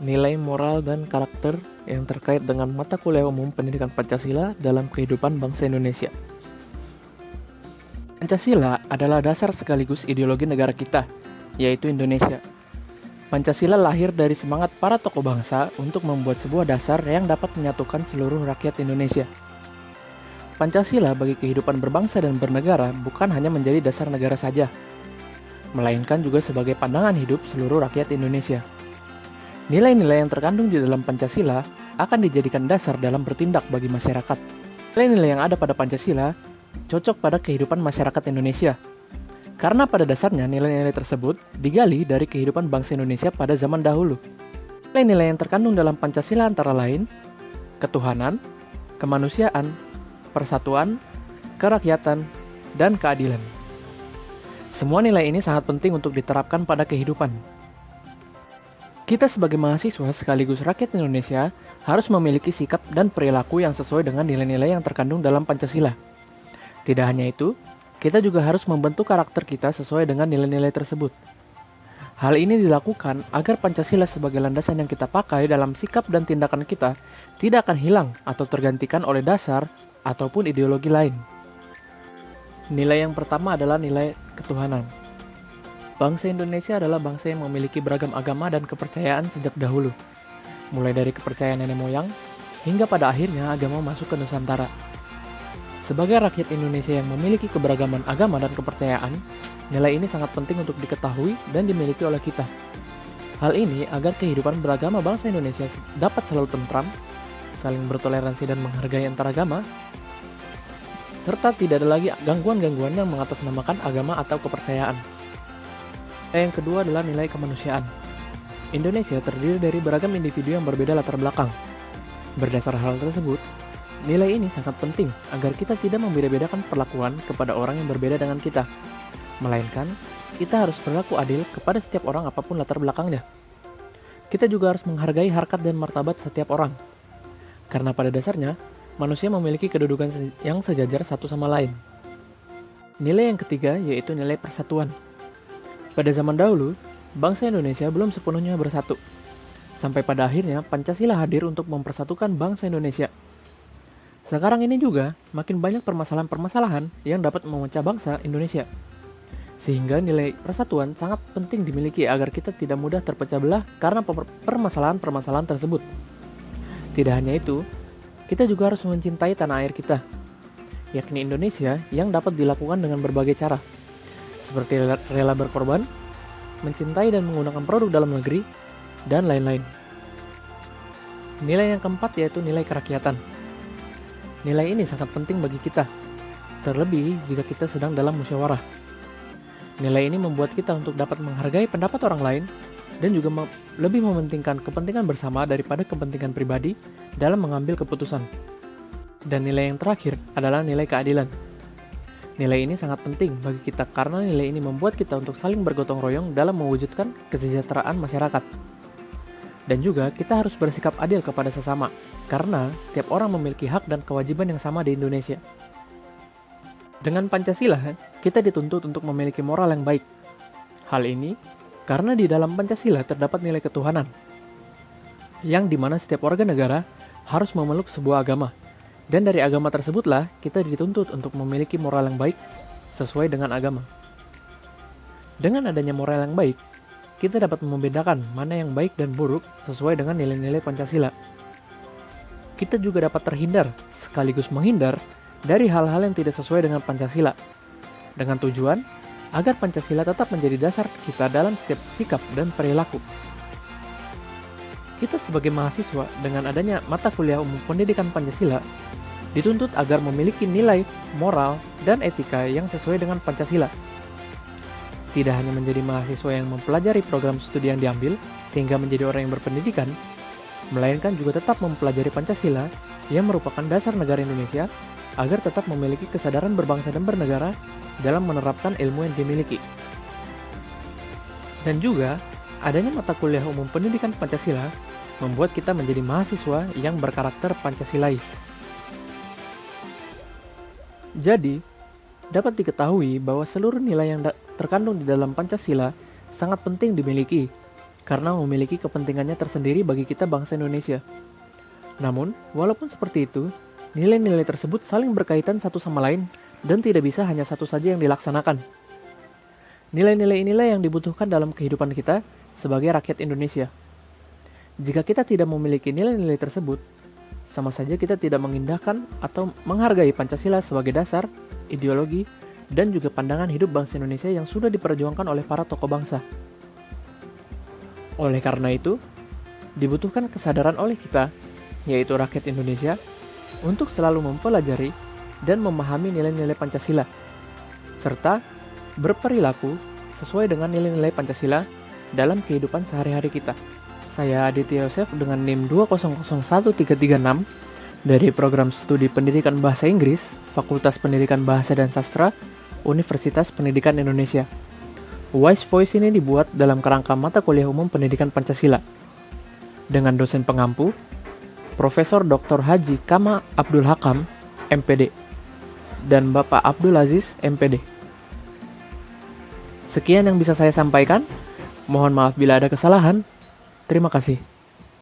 Nilai moral dan karakter yang terkait dengan mata kuliah umum pendidikan Pancasila dalam kehidupan bangsa Indonesia. Pancasila adalah dasar sekaligus ideologi negara kita, yaitu Indonesia. Pancasila lahir dari semangat para tokoh bangsa untuk membuat sebuah dasar yang dapat menyatukan seluruh rakyat Indonesia. Pancasila bagi kehidupan berbangsa dan bernegara bukan hanya menjadi dasar negara saja, melainkan juga sebagai pandangan hidup seluruh rakyat Indonesia. Nilai-nilai yang terkandung di dalam Pancasila akan dijadikan dasar dalam bertindak bagi masyarakat. Nilai-nilai yang ada pada Pancasila cocok pada kehidupan masyarakat Indonesia. Karena pada dasarnya nilai-nilai tersebut digali dari kehidupan bangsa Indonesia pada zaman dahulu. Nilai-nilai yang terkandung dalam Pancasila antara lain ketuhanan, kemanusiaan, persatuan, kerakyatan, dan keadilan. Semua nilai ini sangat penting untuk diterapkan pada kehidupan. Kita sebagai mahasiswa sekaligus rakyat Indonesia harus memiliki sikap dan perilaku yang sesuai dengan nilai-nilai yang terkandung dalam Pancasila. Tidak hanya itu, kita juga harus membentuk karakter kita sesuai dengan nilai-nilai tersebut. Hal ini dilakukan agar Pancasila sebagai landasan yang kita pakai dalam sikap dan tindakan kita tidak akan hilang atau tergantikan oleh dasar ataupun ideologi lain. Nilai yang pertama adalah nilai ketuhanan. Bangsa Indonesia adalah bangsa yang memiliki beragam agama dan kepercayaan sejak dahulu, mulai dari kepercayaan nenek moyang, hingga pada akhirnya agama masuk ke Nusantara. Sebagai rakyat Indonesia yang memiliki keberagaman agama dan kepercayaan, nilai ini sangat penting untuk diketahui dan dimiliki oleh kita. Hal ini agar kehidupan beragama bangsa Indonesia dapat selalu tentram, saling bertoleransi dan menghargai antar agama, serta tidak ada lagi gangguan-gangguan yang mengatasnamakan agama atau kepercayaan. Yang kedua adalah nilai kemanusiaan. Indonesia terdiri dari beragam individu yang berbeda latar belakang. Berdasar hal tersebut, nilai ini sangat penting agar kita tidak membeda-bedakan perlakuan kepada orang yang berbeda dengan kita, melainkan kita harus berlaku adil kepada setiap orang apapun latar belakangnya. Kita juga harus menghargai harkat dan martabat setiap orang, karena pada dasarnya manusia memiliki kedudukan yang sejajar satu sama lain. Nilai yang ketiga yaitu nilai persatuan. Pada zaman dahulu, bangsa Indonesia belum sepenuhnya bersatu. Sampai pada akhirnya Pancasila hadir untuk mempersatukan bangsa Indonesia. Sekarang ini juga makin banyak permasalahan-permasalahan yang dapat memecah bangsa Indonesia. Sehingga nilai persatuan sangat penting dimiliki agar kita tidak mudah terpecah belah karena permasalahan-permasalahan tersebut. Tidak hanya itu, kita juga harus mencintai tanah air kita, yakni Indonesia, yang dapat dilakukan dengan berbagai cara. Seperti rela berkorban, mencintai dan menggunakan produk dalam negeri, dan lain-lain. Nilai yang keempat yaitu nilai kerakyatan. Nilai ini sangat penting bagi kita, terlebih jika kita sedang dalam musyawarah. Nilai ini membuat kita untuk dapat menghargai pendapat orang lain dan juga lebih mementingkan kepentingan bersama daripada kepentingan pribadi dalam mengambil keputusan. Dan nilai yang terakhir adalah nilai keadilan. Nilai ini sangat penting bagi kita karena nilai ini membuat kita untuk saling bergotong royong dalam mewujudkan kesejahteraan masyarakat. Dan juga kita harus bersikap adil kepada sesama, karena setiap orang memiliki hak dan kewajiban yang sama di Indonesia. Dengan Pancasila, kita dituntut untuk memiliki moral yang baik. Hal ini karena di dalam Pancasila terdapat nilai ketuhanan, yang dimana setiap warga negara harus memeluk sebuah agama. Dan dari agama tersebutlah kita dituntut untuk memiliki moral yang baik sesuai dengan agama. Dengan adanya moral yang baik, kita dapat membedakan mana yang baik dan buruk sesuai dengan nilai-nilai Pancasila. Kita juga dapat terhindar sekaligus menghindar dari hal-hal yang tidak sesuai dengan Pancasila, dengan tujuan agar Pancasila tetap menjadi dasar kita dalam setiap sikap dan perilaku. Kita sebagai mahasiswa dengan adanya mata kuliah umum pendidikan Pancasila dituntut agar memiliki nilai, moral, dan etika yang sesuai dengan Pancasila. Tidak hanya menjadi mahasiswa yang mempelajari program studi yang diambil sehingga menjadi orang yang berpendidikan, melainkan juga tetap mempelajari Pancasila yang merupakan dasar negara Indonesia agar tetap memiliki kesadaran berbangsa dan bernegara dalam menerapkan ilmu yang dimiliki. Dan juga, adanya mata kuliah umum pendidikan Pancasila membuat kita menjadi mahasiswa yang berkarakter Pancasilais. Jadi, dapat diketahui bahwa seluruh nilai yang terkandung di dalam Pancasila sangat penting dimiliki, karena memiliki kepentingannya tersendiri bagi kita bangsa Indonesia. Namun, walaupun seperti itu, nilai-nilai tersebut saling berkaitan satu sama lain dan tidak bisa hanya satu saja yang dilaksanakan. Nilai-nilai inilah yang dibutuhkan dalam kehidupan kita sebagai rakyat Indonesia. Jika kita tidak memiliki nilai-nilai tersebut, sama saja kita tidak mengindahkan atau menghargai Pancasila sebagai dasar, ideologi, dan juga pandangan hidup bangsa Indonesia yang sudah diperjuangkan oleh para tokoh bangsa. Oleh karena itu, dibutuhkan kesadaran oleh kita, yaitu rakyat Indonesia, untuk selalu mempelajari dan memahami nilai-nilai Pancasila, serta berperilaku sesuai dengan nilai-nilai Pancasila dalam kehidupan sehari-hari kita. Saya Aditya Yosef dengan NIM 2001336 dari Program Studi Pendidikan Bahasa Inggris, Fakultas Pendidikan Bahasa dan Sastra, Universitas Pendidikan Indonesia. Wise Voice ini dibuat dalam kerangka mata kuliah umum pendidikan Pancasila dengan dosen pengampu, Profesor Dr. Haji Kama Abdul Hakam, MPD, dan Bapak Abdul Aziz, MPD. Sekian yang bisa saya sampaikan. Mohon maaf bila ada kesalahan. Terima kasih.